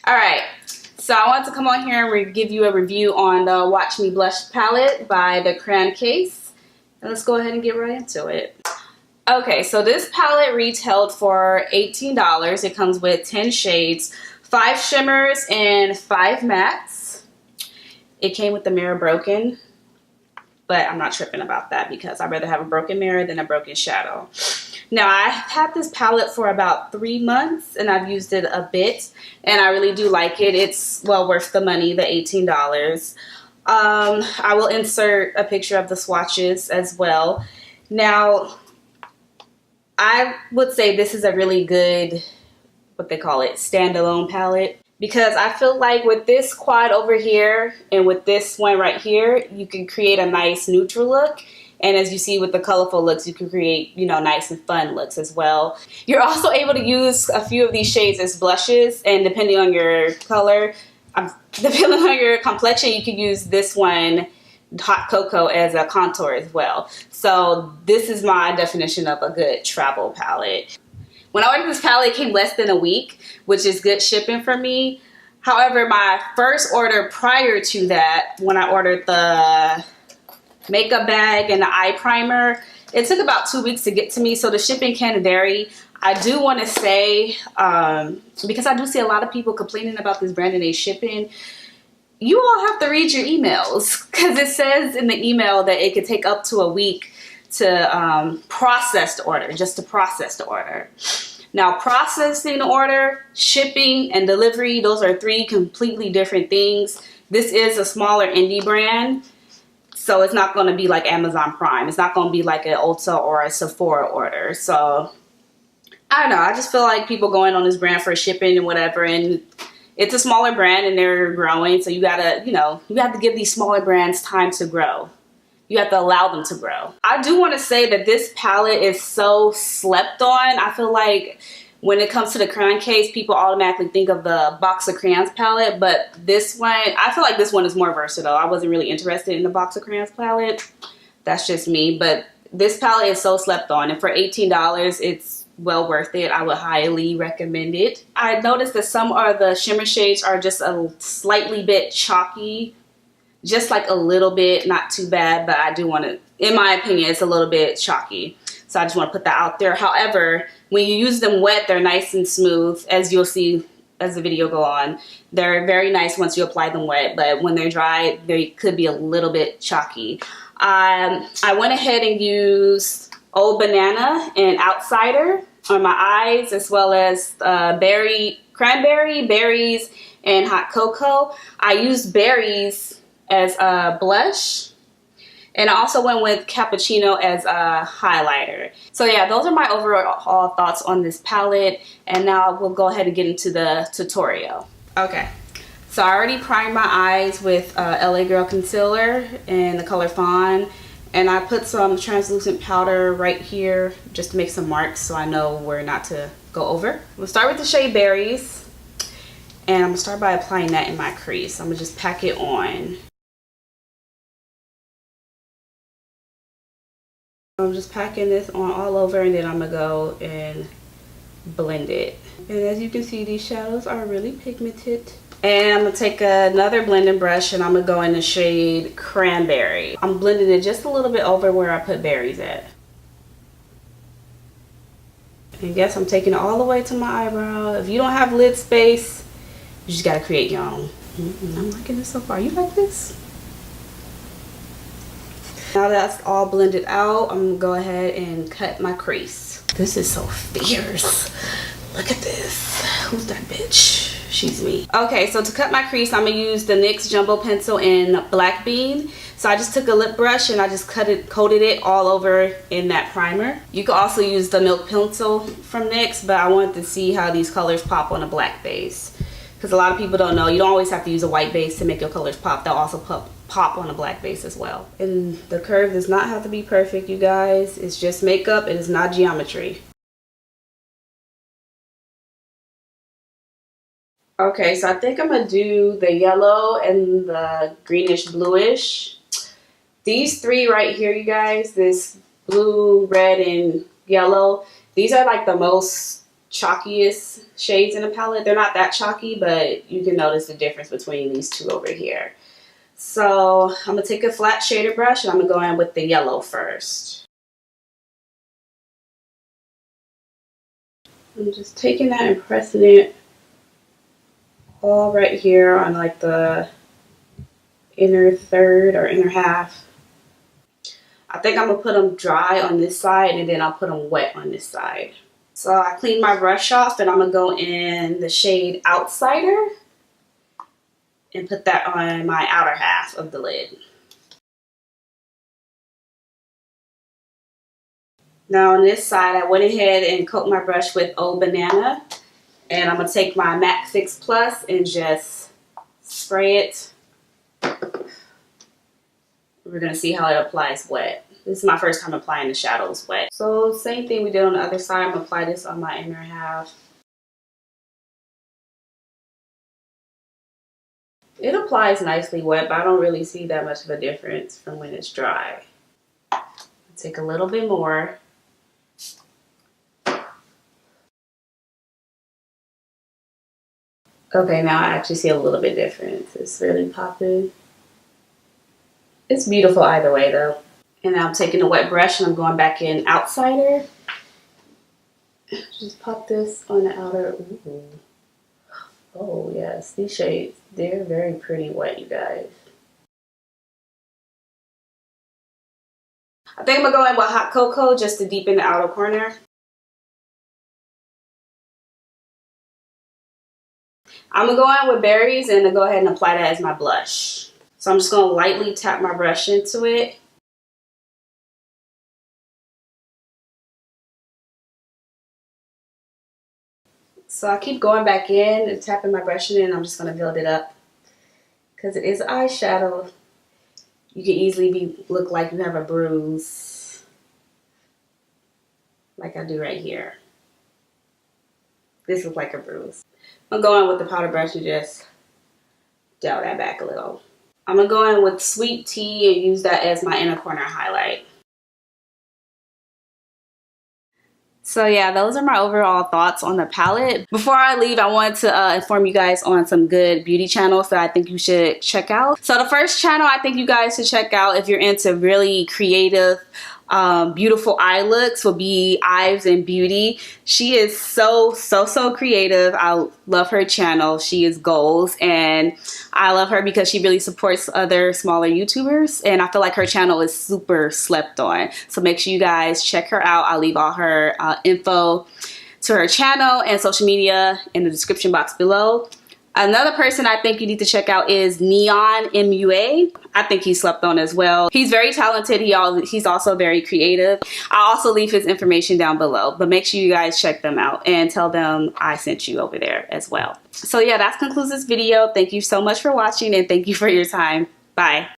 Alright, so I want to come on here and give you a review on the Watch Me Blush palette by the Crayon Case. And let's go ahead and get right into it. Okay, so this palette retailed for $18. It comes with 10 shades, 5 shimmers, and 5 mattes. It came with the mirror broken, but I'm not tripping about that because I'd rather have a broken mirror than a broken shadow. Now, I've had this palette for about 3 months, and I've used it a bit, and I really do like it. It's well worth the money, the $18. I will insert a picture of the swatches as well. Now, I would say this is a really good, what they call it, standalone palette. Because I feel like with this quad over here and with this one right here, you can create a nice neutral look. And as you see with the colorful looks, you can create, you know, nice and fun looks as well. You're also able to use a few of these shades as blushes. And depending on your color, depending on your complexion, you can use this one, Hot Cocoa, as a contour as well. So this is my definition of a good travel palette. When I ordered this palette, it came less than a week, which is good shipping for me. However, my first order prior to that, when I ordered the makeup bag and the eye primer, it took about 2 weeks to get to me, so the shipping can vary. I do want to say, because I do see a lot of people complaining about this brand and they shipping, you all have to read your emails, because it says in the email that it could take up to a week to process the order, just to process the order. Now, processing the order, shipping, and delivery, those are 3 completely different things. This is a smaller indie brand, so it's not going to be like Amazon Prime. It's not going to be like an Ulta or a Sephora order. So, I don't know. I just feel like people going on this brand for shipping and whatever, and it's a smaller brand and they're growing, so you gotta, you know, you have to give these smaller brands time to grow. You have to allow them to grow. I do want to say that this palette is so slept on. I feel like when it comes to the Crayon Case, people automatically think of the Box of Crayons palette, but this one, I feel like this one is more versatile. I wasn't really interested in the Box of Crayons palette. That's just me, but this palette is so slept on, and for $18, it's well worth it. I would highly recommend it. I noticed that some of the shimmer shades are just a slightly bit chalky, just like a little bit, not too bad, but I do want to, in my opinion, it's a little bit chalky. So I just want to put that out there. However, when you use them wet, they're nice and smooth, as you'll see as the video go on. They're very nice once you apply them wet, but when they're dry, they could be a little bit chalky. I went ahead and used Old Banana and Outsider on my eyes, as well as cranberry, berries, and hot cocoa. I used berries as a blush, and I also went with cappuccino as a highlighter. So yeah, those are my overall thoughts on this palette, and now we'll go ahead and get into the tutorial. Okay, so I already primed my eyes with LA Girl concealer in the color Fawn, and I put some translucent powder right here just to make some marks so I know where not to go over. We'll start with the shade Berries, and I'm gonna start by applying that in my crease. I'm gonna just pack it on. I'm just packing this on all over, and then I'm gonna go and blend it. And as you can see, these shadows are really pigmented. And I'm gonna take another blending brush, and I'm gonna go in the shade Cranberry. I'm blending it just a little bit over where I put berries at. And yes, I'm taking it all the way to my eyebrow. If you don't have lid space, you just gotta create your own. I'm liking this so far. You like this? Now that's all blended out, I'm gonna go ahead and cut my crease. This is so fierce. Look at this. Who's that bitch? She's me. Okay, so to cut my crease, I'm gonna use the NYX Jumbo Pencil in Black Bean. So I just took a lip brush and I just coated it all over in that primer. You can also use the Milk Pencil from NYX, but I wanted to see how these colors pop on a black base. Because a lot of people don't know, you don't always have to use a white base to make your colors pop. They'll also pop on a black base as well. And the curve does not have to be perfect, you guys. It's just makeup, it is not geometry. Okay, so I think I'm gonna do the yellow and the greenish bluish. These 3 right here, you guys, this blue, red, and yellow, these are like the most chalkiest shades in the palette. They're not that chalky, but you can notice the difference between these two over here. So I'm going to take a flat shader brush and I'm going to go in with the yellow first. I'm just taking that and pressing it all right here on like the inner third or inner half. I think I'm going to put them dry on this side and then I'll put them wet on this side. So I cleaned my brush off and I'm going to go in the shade Outsider and put that on my outer half of the lid. Now on this side, I went ahead and coated my brush with Old Banana. And I'm going to take my MAC Fix Plus and just spray it. We're going to see how it applies wet. This is my first time applying the shadows wet. So same thing we did on the other side. I'm going to apply this on my inner half. It applies nicely wet, but I don't really see that much of a difference from when it's dry. Take a little bit more. Okay, now I actually see a little bit difference. It's really popping. It's beautiful either way though. And now I'm taking a wet brush and I'm going back in Outsider. Just pop this on the outer. Ooh. Oh yes, these shades, they're very pretty wet, you guys. I think I'm gonna go in with Hot Cocoa just to deepen the outer corner. I'm gonna go in with Berries and go ahead and apply that as my blush. So I'm just gonna lightly tap my brush into it. So I keep going back in and tapping my brush in, and I'm just gonna build it up. Because it is eyeshadow, you can easily look like you have a bruise. Like I do right here. This looks like a bruise. I'm going with the powder brush and just dial that back a little. I'm going to go in with Sweet Tea and use that as my inner corner highlight. So yeah, those are my overall thoughts on the palette. Before I leave, I wanted to inform you guys on some good beauty channels that I think you should check out. So the first channel I think you guys should check out if you're into really creative, beautiful eye looks will be IvesandBeauty. She is so creative. I love her channel. She is goals, and I love her because she really supports other smaller YouTubers, and I feel like her channel is super slept on. So make sure you guys check her out. I'll leave all her info to her channel and social media in the description box below. Another person I think you need to check out is NeonMua. I think he's slept on as well. He's very talented. He's also very creative. I'll also leave his information down below, but make sure you guys check them out and tell them I sent you over there as well. So yeah, that concludes this video. Thank you so much for watching and thank you for your time. Bye.